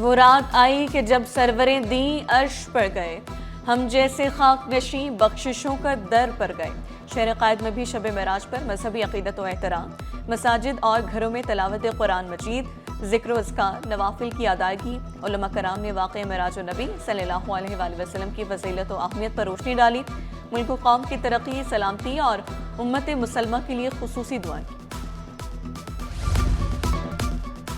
वो रात आई कि जब सरवरें दी अर्श पर गए, हम जैसे खाक नशी बख्शिशों का दर पर गए। शहर कायद में भी शब मेराज पर मजहबी अकीदत व एहतराम, मसाजिद और घरों में तिलावत कुरान मजीद, जिक्र अस्कार, नवाफिल की अदायगी। उलमा कराम ने वाक़या मेराज नबी सल्लल्लाहु अलैहि वसल्लम की फजीलत व अहमियत पर रोशनी डाली। मुल्क व कौम की तरक्की, सलामती और उम्मत मुसलमा के लिए खुसूसी दुआएं की।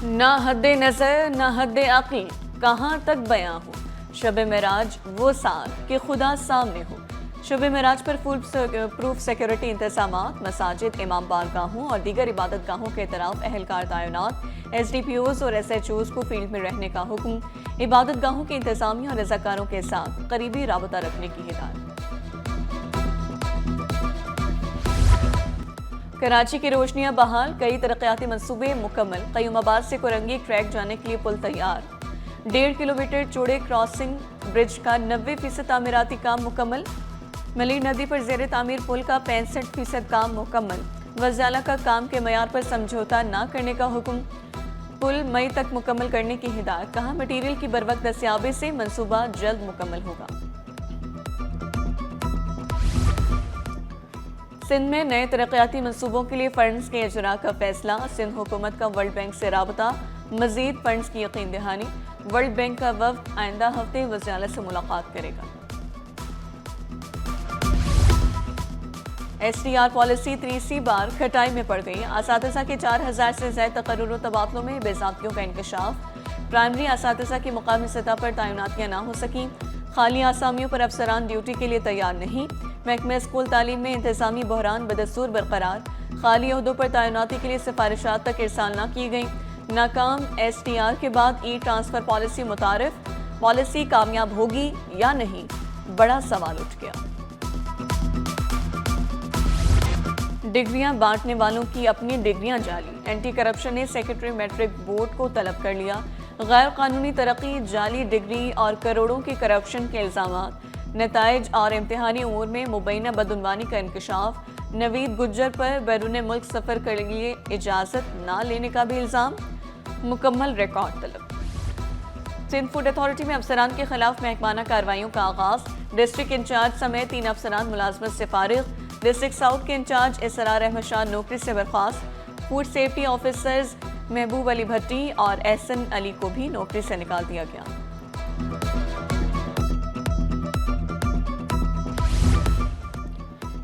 ना हद्दे नज़र ना हद्दे अक्ल, कहाँ तक बयां हो। शब मेराज वो साथ कि खुदा सामने हो। शब मेराज पर फुल प्रूफ सिक्योरिटी इंतजामात, मसाजिद, इमाम बारगाहों और दीगर इबादत गाहों के तरफ अहलकार तैनात, SDPOs और SHOs को फील्ड में रहने का हुक्म, इबादत गाहों के इंतजामिया और रज़ाकारों के साथ करीबी राबता रखने की हिदायत। कराची की रोशनियां बहाल, कई तरक्याती मंसूबे मुकम्मल। क़य्यूमाबाद से कोरंगी ट्रैक जाने के लिए पुल तैयार। 1.5 किलोमीटर चौड़े क्रॉसिंग ब्रिज का 90% तामीराती काम मुकम्मल। मली नदी पर ज़ेर तामीर पुल का 65% काम मुकम्मल। वज़ाला का काम के मयार पर समझौता न करने का हुक्म। पुल मई तक मुकम्मल करने की हिदायत। कहा मटीरियल की बरवक्त दस्याबी से मंसूबा जल्द मुकम्मल होगा। सिंध में नए तरक्याती मंसूबों के लिए फंड्स के इजरा का फैसला। सिंध हुकूमत का वर्ल्ड बैंक से राबता, मजीद फंड्स की यकीन दहानी। वर्ल्ड बैंक का वफ्द आइंदा हफ्ते वज़ाला से मुलाकात करेगा। STR पॉलिसी तीसरी बार खटाई में पड़ गई। असातिज़ा के 4000 से ज़ायद तकर्रुर तबादलों में बेज़ाब्तियों का इंकशाफ। प्राइमरी असातिज़ा की मुकामी सतह पर तैनातियाँ ना हो सकी। खाली आसामियों पर अफसरान ड्यूटी के लिए तैयार नहीं। महकमे स्कूल तालीम में इंतजामी बहरान बदस्तूर बरकरार। खाली ओहदों पर तैनाती के लिए सिफारिशात तक इरसाल न की गई। नाकाम STR के बाद ट्रांसफ़र पॉलिसी मुतारिफ। पॉलिसी कामयाब होगी या नहीं, बड़ा सवाल उठ गया। डिग्रियां बांटने वालों की अपनी डिग्रियां जाली। एंटी करप्शन ने सेक्रेटरी मैट्रिक बोर्ड को तलब कर लिया। गैर कानूनी तरक्की, जाली डिग्री और करोड़ों की करप्शन के इल्जामात। नताइज और इम्तिहानी उमूर में मुबैना बदउनवानी का इंकशाफ। नवीद गुज्जर पर बैरून मुल्क सफ़र के लिए इजाज़त ना लेने का भी इल्ज़ाम। मुकम्मल रिकॉर्ड तलब। सिंध फूड अथॉरिटी में अफसरान के खिलाफ महकमाना कार्रवाइयों का आगाज। डिस्ट्रिक्ट इंचार्ज समेत 3 अफसरान मुलाजमत से फारिग। डिस्ट्रिक्ट साउथ के इंचार्ज इसरार अहमद शाह नौकरी से बर्खास्त। फूड सेफ्टी ऑफिसर्स महबूब अली भट्टी और एहसन अली को भी नौकरी से निकाल दिया गया।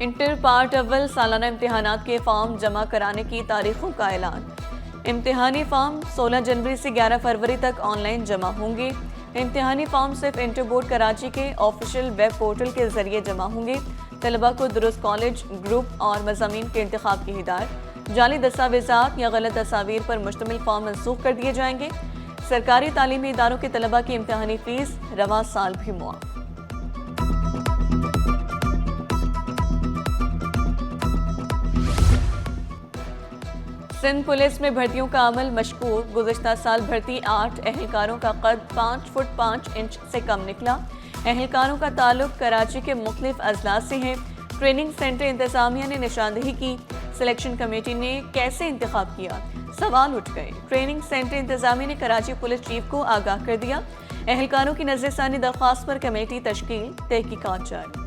इंटर पार्ट अव्वल सालाना इम्तिहानात के फॉर्म जमा कराने की तारीखों का ऐलान। इम्तिहानी फॉर्म 16 जनवरी से 11 फरवरी तक ऑनलाइन जमा होंगे। इम्तिहानी फॉर्म सिर्फ इंटर बोर्ड कराची के ऑफिशियल वेब पोर्टल के जरिए जमा होंगे। तलबा को दुरुस्त कॉलेज, ग्रुप और मज़ामीन के इंतखाब की हिदायत। जाली दस्तावेज़ात या गलत तस्वीर पर मुश्तमिल फॉर्म मनसूख कर दिए जाएंगे। सरकारी तालीमी इदारों के तलबा की इम्तिहानी फीस रवा साल भी मुआफ़। सिंध पुलिस में भर्तियों का अमल मशकूक। गुज़श्ता साल भर्ती 8 अहलकारों का कद 5 फुट 5 इंच से कम निकला। अहलकारों का ताल्लुक कराची के मुख्तलिफ अजला से है। ट्रेनिंग सेंटर इंतजामिया ने निशानदेही की। सिलेक्शन कमेटी ने कैसे इंतखाब किया, सवाल उठ गए। ट्रेनिंग सेंटर इंतजामिया ने कराची पुलिस चीफ को आगाह कर दिया। अहलकारों की नज़रसानी दरख्वास्त पर कमेटी तश्कील, तहकीकात जारी।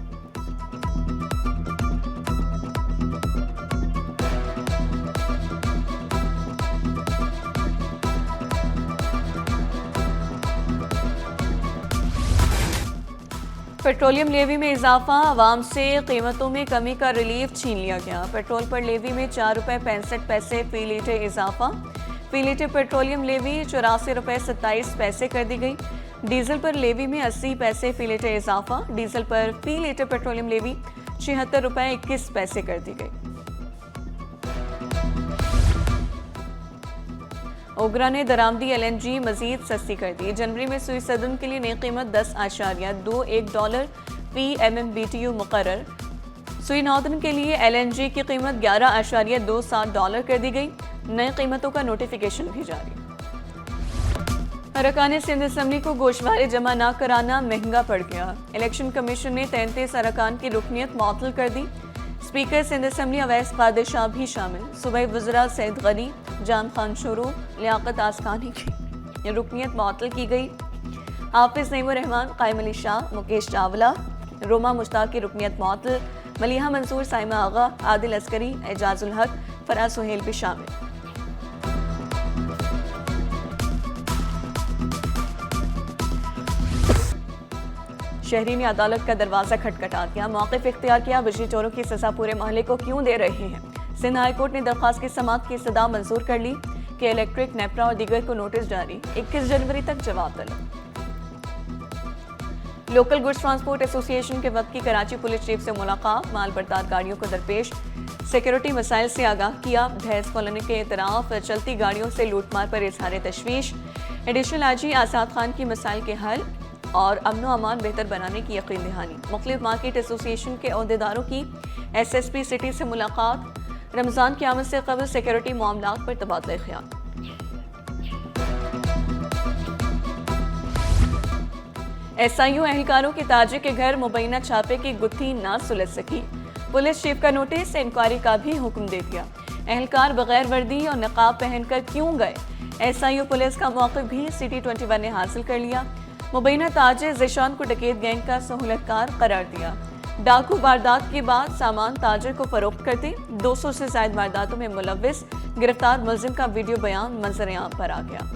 पेट्रोलियम लेवी में इजाफा, आवाम से कीमतों में कमी का रिलीफ छीन लिया गया। पेट्रोल पर लेवी में 4 रुपये 65 पैसे फी लीटर इजाफा। फी लीटर पेट्रोलियम लेवी 84 रुपये 27 पैसे कर दी गई। डीजल पर लेवी में 80 पैसे फी लीटर इजाफा। डीजल पर फी लीटर पेट्रोलियम लेवी 76 रुपये 21 पैसे कर दी गई। ओगरा ने दरामदी LNG मजीद सस्ती कर दी। जनवरी में सुई सदन के लिए नई कीमत $10.21 फी MMBTU मुकर्रर। सुई नॉर्दर्न के लिए LNG की कीमत $11.27 कर दी गई। नई कीमतों का नोटिफिकेशन भी जारी। अरकान सिंध असम्बली को गोशवारे जमा न कराना महंगा पड़ गया। इलेक्शन कमीशन ने 33 अरकान की रुकनीत मुअत्तल कर दी। स्पीकर सिंध असम्बली अवैस कादिर शाह भी शामिल। सूबाई वज़रा सैयद गनी, जान खान शुरू, लियाकत आसकानी की रुकनियत मुअत्तल की गई। हाफिज नईमुर रहमान, कायम अली शाह, मुकेश चावला, रोमा मुश्ताक की रुकनियत मुअत्तल, मलिहा मंसूर, साइमा आगा, आदिल अस्करी, एजाजुल हक, फराज सुहेल भी शामिल। शहरी ने अदालत का दरवाजा खटखटा दिया, मौक़िफ़ इख्तियार किया, बिजली चोरों की सजा पूरे मोहल्ले को क्यों दे रहे हैं। सिंध हाई कोर्ट ने दरख्वास्त की समाअत की सदा मंजूर कर ली कि इलेक्ट्रिक, नेपरा और दीगर को नोटिस जारी, 21 जनवरी तक जवाब तलब। लोकल गुड्स ट्रांसपोर्ट एसोसिएशन के वक्त की कराची पुलिस चीफ से मुलाकात, माल बरदार गाड़ियों को दरपेश सिक्योरिटी मसाइल से आगाह किया। भैंस कॉलोनी के इतराफ चलती गाड़ियों से लूटमार पर इजहार तशवीश। एडिशनल आईजी आजाद खान की मसाइल के हल और अमन व अमान बेहतर बनाने की यकीन दहानी। मुख्तलिफ मार्केट एसोसिएशन के अहदेदारों की SSP सिटी से मुलाकात। रमज़ान की आमद से कबल सिक्योरिटी मामलात पर तबादला ख्याल। SIU एहलकारों के ताजे के घर मुबैना छापे की गुत्थी ना सुलझ सकी। पुलिस चीफ का नोटिस, इंक्वायरी का भी हुक्म दे दिया। एहलकार बगैर वर्दी और नकाब पहनकर क्यों गए। SIU पुलिस का मौक़िफ़ भी City 21 ने हासिल कर लिया। मुबैना ताजे ज़िशान को डकैत गैंग का सहूलतकार करार दिया। डाकू वारदात के बाद सामान ताजर को फरोख्त करते, 200 से ज़ायद वारदातों में मुलव्विस। गिरफ्तार मुलजिम का वीडियो बयान मंजर-ए-आम पर आ गया।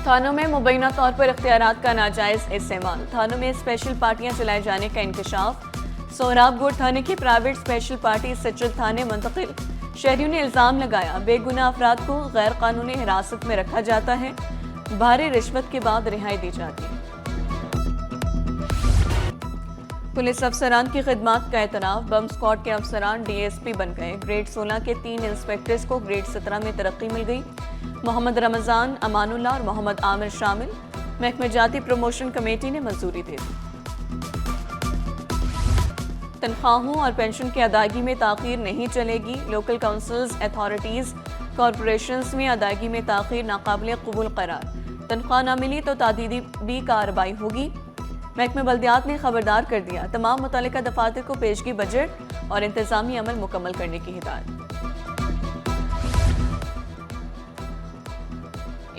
थानों में मुबैना तौर पर इख्तियारात का नाजायज इस्तेमाल। थानों में स्पेशल पार्टियां चलाए जाने का इंकशाफ। सोहराबगोट थाने की प्राइवेट स्पेशल पार्टी सचिल थाने मुंतकिल। शहरियों ने इल्जाम लगाया, बेगुनाह अफराद को गैर कानूनी हिरासत में रखा जाता है, भारी रिश्वत के बाद रिहाई दी जाती है। पुलिस अफसरान की खिदमत का एतराफ। बम स्क्वाड के अफसरान DSP बन गए। ग्रेड 16 के 3 इंस्पेक्टर्स को ग्रेड 17 में तरक्की मिल गई। मोहम्मद रमज़ान, अमानुल्लाह और मोहम्मद आमिर शामिल। महकमे जाती प्रमोशन कमेटी ने मंजूरी दे दी। तनख्वाहों और पेंशन की अदायगी में ताख़ीर नहीं चलेगी। लोकल काउंसिल्स, अथॉरिटीज़, कॉरपोरेशंस में अदायगी में ताख़ीर नाकाबिल कबूल करार। तनख्वाह न मिली तो तादीदी भी कार्रवाई होगी। महकमे बल्दियात ने खबरदार कर दिया, तमाम मुतल्लिका दफातर को पेशगी बजट और इंतजामी अमल मुकम्मल करने की हिदायत।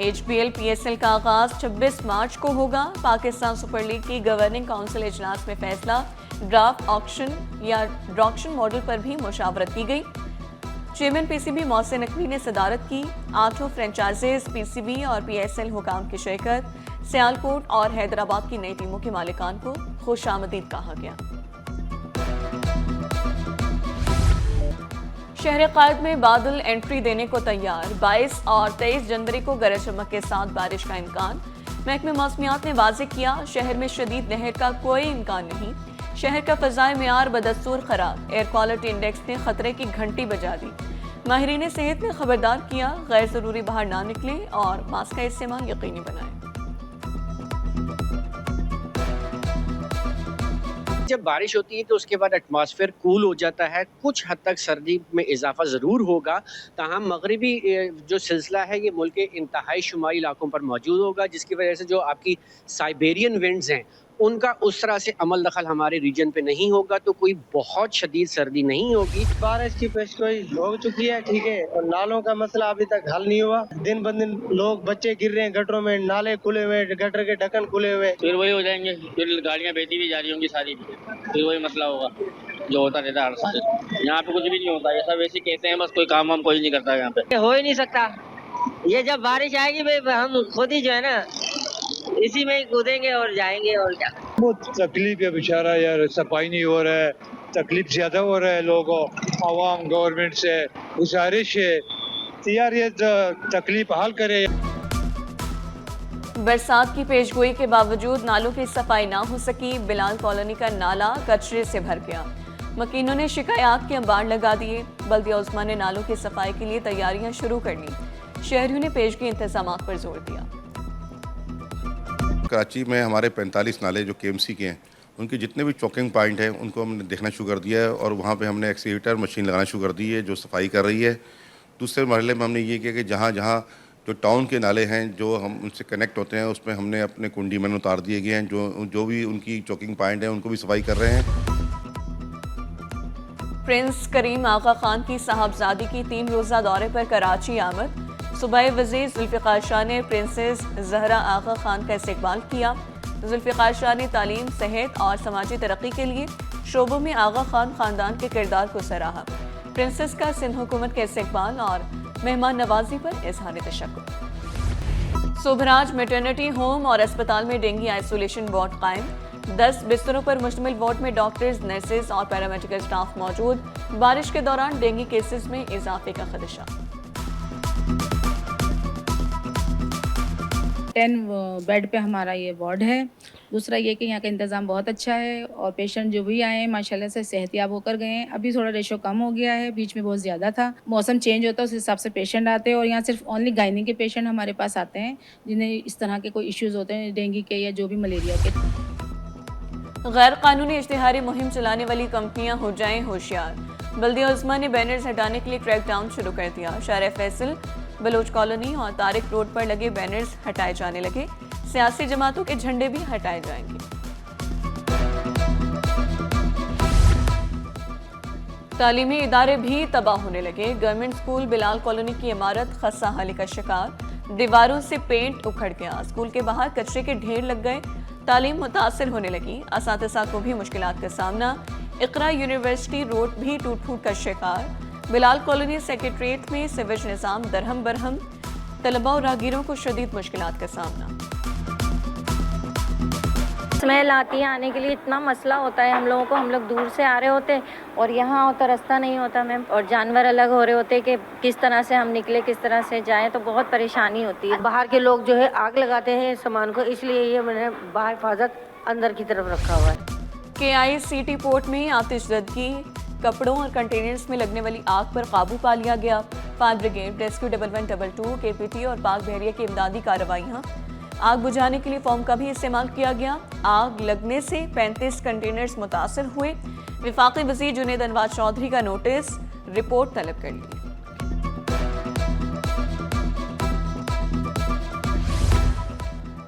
HBL PSL का आगाज 26 मार्च को होगा। पाकिस्तान सुपर लीग की गवर्निंग काउंसिल इजलास में फैसला। ड्राफ्ट ऑक्शन या ड्रॉक्शन मॉडल पर भी मुशावरत की गई। चेयरमैन PCB मोहसिन नकवी ने सदारत की। 8 फ्रेंचाइजेज PCB और PSL हुकाम की शिरकत। सियालकोट और हैदराबाद की नई टीमों के मालिकान को खुशामदीद कहा गया। शहर कायद में बादल एंट्री देने को तैयार। 22 और 23 जनवरी को गरज चमक के साथ बारिश का इम्कान। महकमे मौसमियात ने वाज़ेह किया, शहर में शदीद लहर का कोई इम्कान नहीं। शहर का फ़ज़ाए मेयार बदस्तूर खराब। एयर क्वालिटी इंडेक्स ने खतरे की घंटी बजा दी। माहिरीन सेहत ने खबरदार किया, गैर ज़रूरी बाहर ना निकलें और मास्क का इस्तेमाल यकीनी बनाएं। जब बारिश होती है तो उसके बाद एटमॉस्फेयर कूल हो जाता है, कुछ हद तक सर्दी में इजाफा ज़रूर होगा। ताहम मगरिबी जो सिलसिला है ये मुल्क के इंतहाई शुमाली इलाकों पर मौजूद होगा, जिसकी वजह से जो आपकी साइबेरियन विंड्स हैं उनका उस तरह से अमल दखल हमारे रीजन पे नहीं होगा, तो कोई बहुत शदीद सर्दी नहीं होगी। बारिश की पेशगोई हो चुकी है, ठीक है, और नालों का मसला अभी तक हल नहीं हुआ। दिन ब दिन लोग बच्चे गिर रहे हैं गटरों में, नाले खुले हुए, गटर के ढक्कन खुले हुए। फिर वही हो जाएंगे, फिर गाड़ियाँ बहती भी जा रही होंगी सारी, फिर वही मसला होगा जो होता रहता है हर साल। यहाँ पे कुछ भी नहीं होता, ये सब ऐसे कहते हैं, बस कोई काम वाम कोई नहीं करता यहाँ पे। हो ही नहीं सकता, ये जब बारिश आएगी भाई हम खुद ही जो है ना इसी में ही कूदेंगे और जाएंगे, और क्या। बहुत तकलीफ है बेचारा यार, सफाई नहीं हो रहा है, तकलीफ ज्यादा हो रहा है लोगों, आवाम गवर्नमेंट से गुजारिश है यार ये तकलीफ हल करे। बरसात की पेशगोई के बावजूद नालों की सफाई ना हो सकी। बिलाल कॉलोनी का नाला कचरे से भर गया। मकीनों ने शिकायत के अंबार लगा दिए। बल्दिया उस्मा ने नालों की सफाई के लिए तैयारियां शुरू कर ली। शहरियों ने पेशगी इंतजाम पर जोर दिया। कराची में हमारे 45 नाले जो KMC के हैं, उनके जितने भी चौकिंग पॉइंट हैं उनको हमने देखना शुरू कर दिया है और वहाँ पे हमने एक्सीवेटर मशीन लगाना शुरू कर दी है जो सफाई कर रही है। दूसरे मरहले में हमने ये किया कि जहाँ जहाँ जो टाउन के नाले हैं जो हम उनसे कनेक्ट होते हैं उसमें हमने अपने कुंडी में उतार दिए गए हैं। जो भी उनकी चौकिंग पॉइंट है उनको भी सफाई कर रहे हैं। प्रिंस करीम आगा खान की साहबजादी की 3 रोज़ा दौरे पर कराची आमद। सूबाई वज़ीर जुल्फ़िकार शाह ने प्रिंसेस ज़हरा आगा खान का इस्तकबाल किया। जुल्फ़िकार शाह ने तालीम, सेहत और समाजी तरक्की के लिए शोबों में आगा खान ख़ानदान के किरदार को सराहा। प्रिंसेस का सिंध हुकूमत के इस्तकबाल और मेहमान नवाजी पर इज़हार तशक्कुर। सोभराज मैटरनिटी होम और अस्पताल में डेंगू आइसोलेशन वार्ड कायम। 10 बिस्तरों पर मुश्तमिल वार्ड में डॉक्टर्स, नर्सेज और पैरामेडिकल स्टाफ मौजूद। बारिश के दौरान डेंगू केसेस में इजाफे का खदशा। 10 बेड पे हमारा ये वार्ड है। दूसरा ये कि यहाँ का इंतज़ाम बहुत अच्छा है और पेशेंट जो भी आए हैं माशाल्लाह से सेहतियाब होकर गए हैं। अभी थोड़ा रेशो कम हो गया है, बीच में बहुत ज़्यादा था। मौसम चेंज होता है उस हिसाब से पेशेंट आते हैं और यहाँ सिर्फ ओनली गायनी के पेशेंट हमारे पास आते हैं जिन्हें इस तरह के कोई इश्यूज़ होते हैं डेंगू के या जो भी मलेरिया के। गैर कानूनी इश्तिहारी मुहिम चलाने वाली कंपनियां हो जाएं होशियार। बल्दिया उस्मा ने बैनर्स हटाने के लिए क्रैकडाउन शुरू कर दिया। शार फैसल, बलोच कॉलोनी और तारिक रोड पर लगे बैनर्स हटाए जाने लगे। सियासी जमातों के झंडे भी हटाए जाएंगे। तालीमी इदारे भी तबाह होने लगे। गवर्नमेंट स्कूल बिलाल कॉलोनी की इमारत खस्सा हाली का शिकार। दीवारों से पेंट उखड़ गया। स्कूल के बाहर कचरे के ढेर लग गए। तालीम मुतासिर होने लगी। असातिज़ा को भी मुश्किलात का सामना। इकरा यूनिवर्सिटी रोड भी टूट फूट का शिकार। बिलाल कॉलोनी सेक्रेटरीट में सिवेज निज़ाम दरहम बरहम। तलबा और राहगीरों को शदीद मुश्किलात का सामना। स्मेल आती है, आने के लिए इतना मसला होता है हम लोगों को। हम लोग दूर से आ रहे होते और यहाँ होता रास्ता नहीं होता मैम, और जानवर अलग हो रहे होते कि किस तरह से हम निकले, किस तरह से जाएं, तो बहुत परेशानी होती है। बाहर के लोग जो है आग लगाते हैं सामान को, इसलिए ये मैंने बाहर हिफाजत अंदर की तरफ रखा हुआ है। KICT पोर्ट में आतिशज़दगी। कपड़ों और कंटेनर्स में लगने वाली आग पर काबू पा लिया गया। फायर ब्रिगेड, रेस्क्यू 1122, KPT और पाक बहरिया की इमदादी कार्रवाइयाँ। आग बुझाने के लिए फोम का भी इस्तेमाल किया गया। आग लगने से 35 कंटेनर्स मुतासर हुए। वफाकी वज़ीर जुनैद अनवार चौधरी का नोटिस, रिपोर्ट तलब कर ली।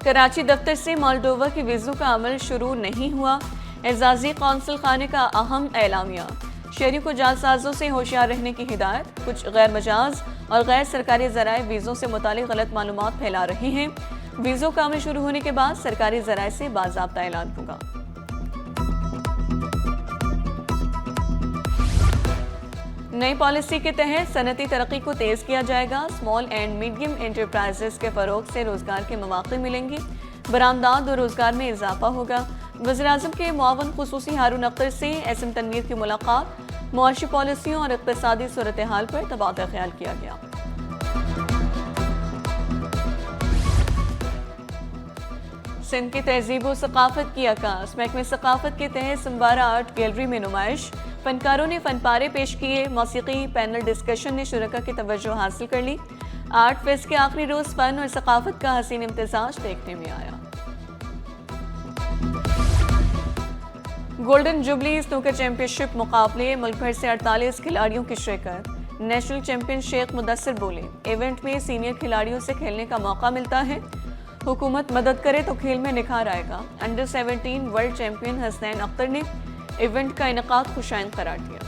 कराची दफ्तर से मोल्डोवा के वीज़ों का अमल शुरू नहीं हुआ। एजाजी कौंसल खाने का अहम एलामिया। शहरियों को जालसाजों से होशियार रहने की हिदायत। कुछ गैर मजाज और गैर सरकारी ज़राए वीज़ों से मुतालिक गलत मालूमात फैला रहे हैं। वीज़ों का अमल शुरू होने के बाद सरकारी ज़राए से बाज़ाब्ता ऐलान होगा। नई पॉलिसी के तहत सनती तरक्की को तेज़ किया जाएगा। स्मॉल एंड मीडियम एंटरप्राइजेस के फ़रोग से रोज़गार के मौक़े मिलेंगे। बरामदात और रोज़गार में इजाफा होगा। वज़ीर-ए-आज़म के मुआवन खुसूसी हारून अख्तर से SM तनवीर की मुलाकात। मुआशी पॉलिसियों और इक़्तिसादी सूरत हाल पर तबादला ख्याल किया गया। सिंध की तहजीब व सकाफत की अक्कास। महकमे सकाफत के तहत सिम्बारा आर्ट गैलरी में नुमाइश। फनकारों ने फनपारे पेश किए। मौसीकी पैनल डिस्कशन ने शुरका की तवज्जो हासिल कर ली। आर्ट फेस्ट के आखिरी रोज फन और सकाफत का हसीन इम्तिजाज देखने में आया। गोल्डन जुबली स्नूकर चैंपियनशिप मुकाबले। मुल्क भर से 48 खिलाड़ियों की शिरकत। नेशनल चैंपियन शेख मुदस्सिर बोले, इवेंट में सीनियर खिलाड़ियों से खेलने का मौका मिलता है। हुकूमत मदद करे तो खेल में निखार आएगा। Under 17 world champion Hasnain Akhtar ने इवेंट का इनेकाद खुशाइंद करार दिया।